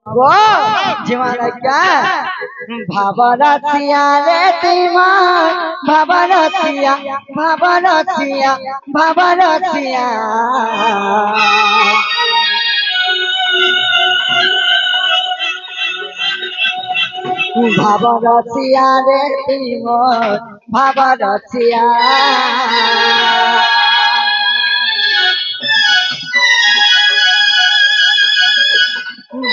वो जीवाना भावरसिया रे तीमा भावरसिया भावरसिया भावरसिया भावरसिया रे तीमा भावरसिया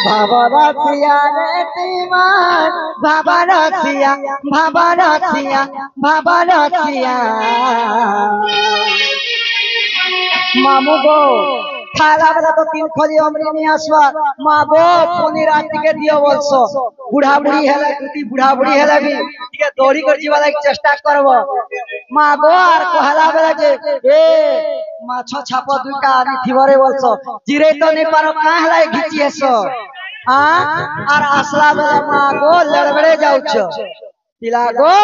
भावरसिया रे तीमा भावरसिया भावरसिया भावरसिया मामू गो खाला बेला तो 3 खली अमरी नहीं आसवा माँ गो पुनी रात के दियो बोलसो बुढ़ा बुढ़ी हेला दुती बुढ़ा बुढ़ी हेला भी के दौड़ी कर जीवा लाइक चेष्टा करबो माँ गो आर कहला बेला जे ए माछो छापो दुईटा आनी थिवरे बोलसो जिरे तो नहीं पारो का हेला घिचिएसो हां आर आसला बेला माँ गो लड़बड़े जाउछो तिला गो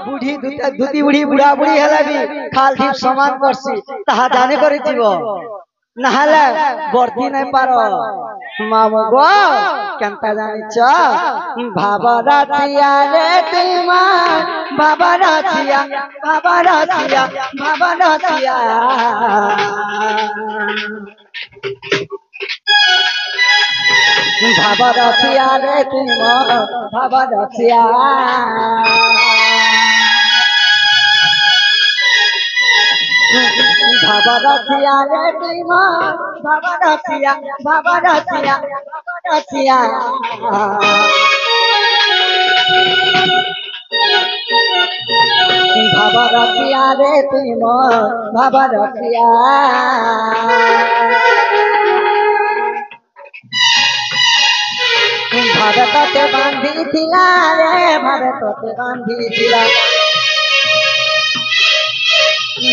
बुढ़ी दुती बुढ़ी बुढ़ा बुढ़ी हेला भी खाल ठीक समान करसी ताहा जाने करे जीवो नहले बर्दी नहीं पारो मामू गो केनता जानिछ भावरसिया रे तीमा भावरसिया भावरसिया भावरसिया भावरसिया रे तीमा भावरसिया भावरसिया रे तीमा भावरसिया भावरसिया भावरसिया भावरसिया रे तीमा भावरसिया भारतते बांधी थिला रे भारतते बांधी थिला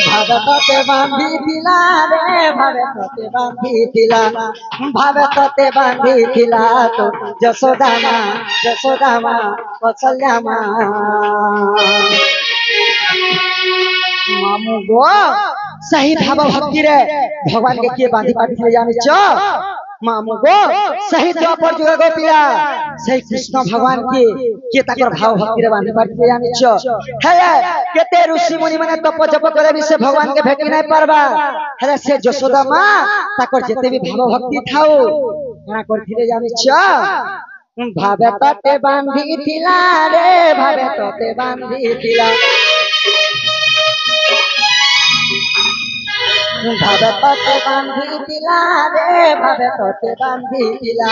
भारतते बांधी थिला रे भारतते बांधी थिला भारतते बांधी थिला तो जसोदा माँ कौशल्या माँ मामू गो सही भाव भक्ति रे भगवान के किए बांधी पाटी ले जाने च मामू गो सही द्वापर जुग गो पिला सही कृष्ण भगवान के ताकर भाव भक्ति रे बांधी पाटी ले जाने च है केते ऋषि मुनि माने तप जप करे भी से भगवान के भेटी नहीं पारबा है से यशोदा मां ताकर जेते भी भाव भक्ति थाओ ना कर फिरे जाने च भावे तते बांधी थिला रे भावे तते बांधी थिला भारतते बांधी थिला रे भारतते बांधी थिला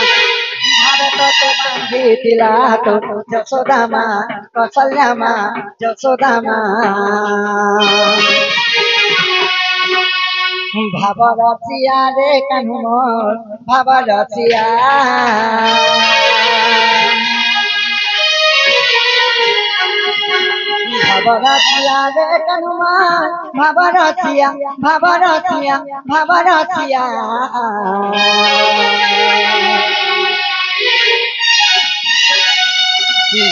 भारतते बांधी थिला तो यशोदा मां कौशल्या मां यशोदा मां भावरसिया रे कान्हो भावरसिया भावरसिया रे कान्हो भावरसिया भावरसिया भावरसिया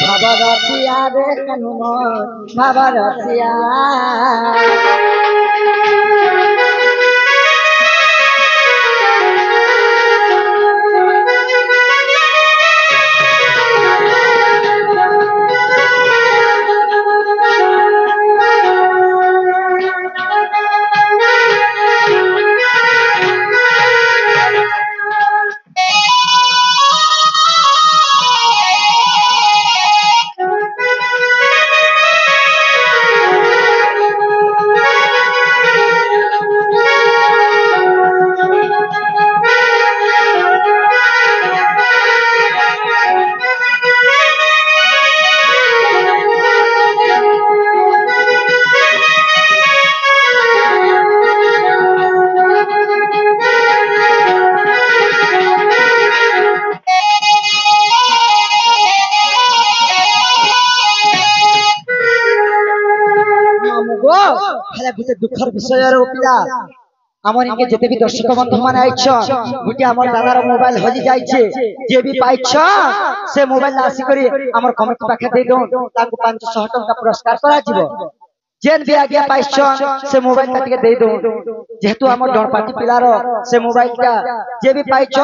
भावरसिया रे कान्हो भावरसिया हेला गुटे दुखर विषय रे पिला हमर इनके जते भी दर्शक बंधु माने आइछ गुटे हमर दादार मोबाइल हजि जाइछे जे भी पाइछ से मोबाइल आसी करी हमर कमिटी पाखे दे दो ताको 500 टका पुरस्कार करा जिवो जेन भी आगे पाइछ से मोबाइल टा दे दो जेहेतु हमर डरपाटी पिलार से मोबाइल टा जे भी पाइछ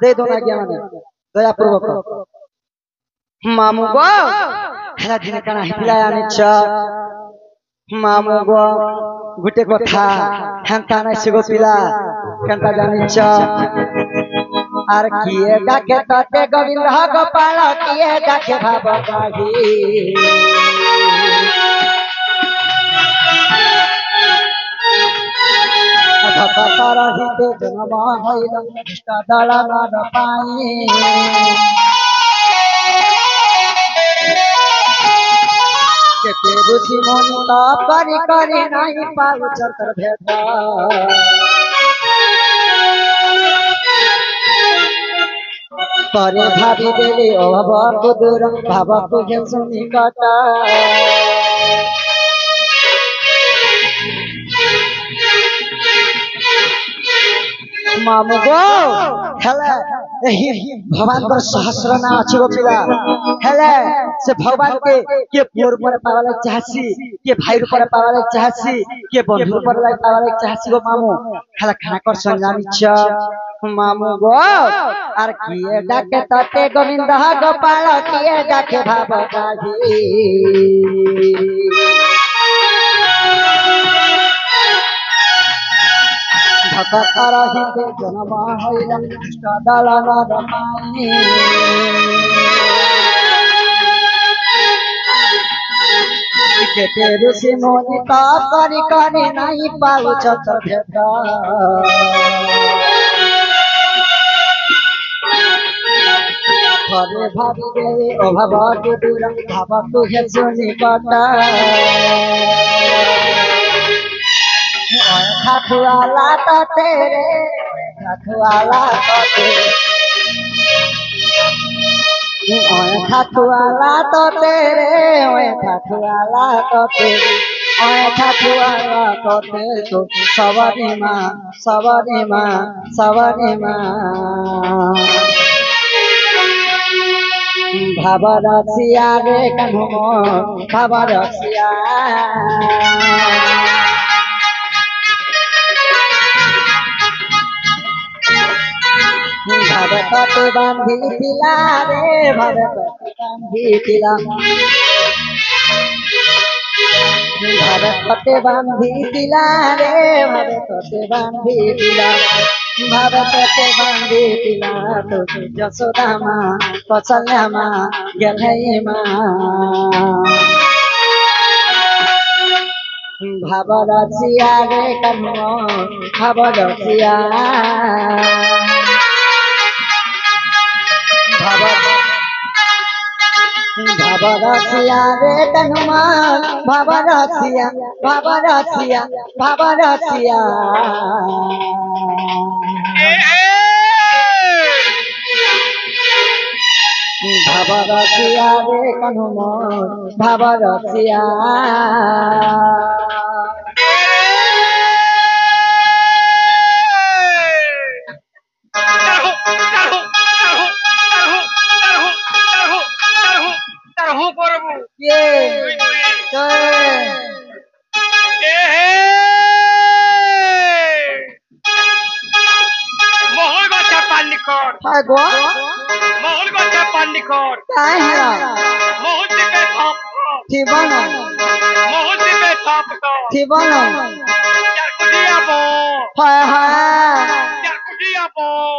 दे दो आगे माने দয়া পূর্বক মামু গো হেলা দিনে কানা হিপিলা আনিছ মামু গো গুটে কথা হেনতা নাই সিগো পিলা কেনতা জানিছ আর কিয়ে ডাকে ততে গোবিন্দ গোপাল কিয়ে ডাকে ভাব গাহি ভক্তর হিতে জন্ম হইল ইষ্ট দল নর পাই কেতে ঋষি মুনি তপ করি করি নাই পাউ চতর ভেদ পরে ভাবি দেলি অভাব দূর ভাব তুঝে শুনি কটা मामू गो हेले भगवान पर सहस्र नाम अछि गो पिला हेले से भगवान के पुर पर पावले चाहसी के भाई पर पावले चाहसी के बंधु पर पावले चाहसी गो मामू हेले खाना कर संजानी छ मामू गो आर किए डाके तते गोविंद गोपाल किए डाके भाव गाही भक्तर हिते जन्म हईल इष्ट दल नर पाई केते ऋषि मुनि तप करी करी नहीं पाउ चतर भेद परे भावी देवी अभाव दूर भाव तुझे सुनी कटा ठाकुआला तो तेरे ठाकुआला तो तेरे ठाकुआला तो तेरे ठाकुआला तो तेरे ठाकुआला तो तेरे तो सवारी माँ सवारी माँ सवारी माँ भावरसिया रे कन्हुमो भावरसिया भगवत बांधी तिला रे भगवत बांधी तिला भगवत बांधी तिला रे भगवत बांधी तिला भगवत बांधी तिला तो जसोदा माँ कौशल्या माँ गलई माँ भावरसिया रे कन्हुमो भावरसिया भावरसिया रे कन्हुमान भावरसिया भावरसिया भावरसिया भावरसिया रे कन्हुमान भावरसिया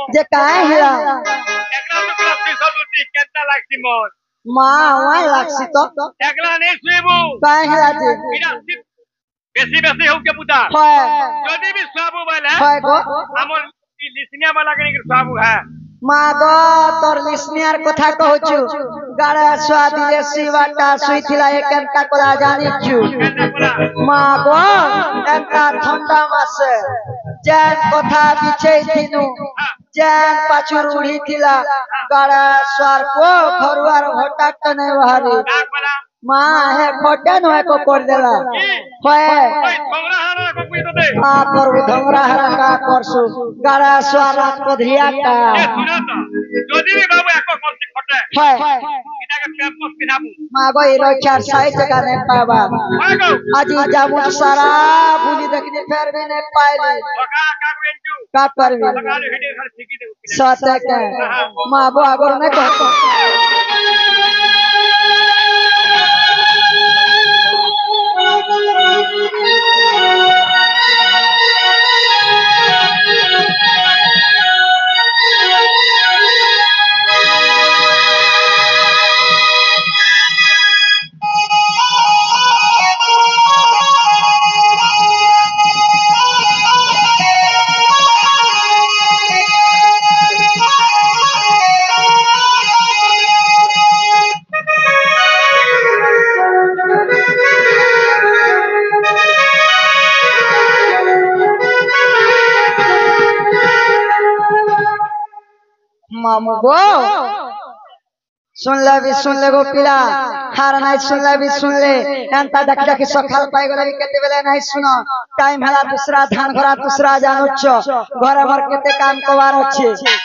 जे काय हिला माँ वहाँ लागसी तो एकला नहीं सुइबू काय हिला जे बेसी बेसी हो के पुता हाय जदी भी स्वाबू बोले हाय गो हमर लिसनिया वाला के स्वाबू है माँ गो तोर लिसनियार कथा कहूछु गाड़ा स्वादी रे सिवाटा सुइथिला एकंता कोला जानिछु माँ गो एंता ठंडा मासे जैन कथा बिछे थिनु जैन पाछुर उड़ी थिला गाड़ा स्वार को घरुआर घटा तने बाहरी माँ है खोटे न है को कर देला होए आ कर धमरा हरा का करसु गाड़ा स्वार को धिया का जदी भी बाबू एको कोसी खोटे होए इटा के पेपर पिनाबू माँ गो इरो चार साइज का नहीं पावा आज जामु सारा बुली देखने फेर भी नहीं पाइली बका का बेंजू का करबी सत्य के माँ गो आगर नहीं कहता मामू गो सुन ले गो पिला हार नहीं सुन ले एंता देख देख सकाल पाई गला केते बेले नहीं सुनो टाइम हला दूसरा धान घरा दूसरा जानो छ घर भर केते काम कबार अछि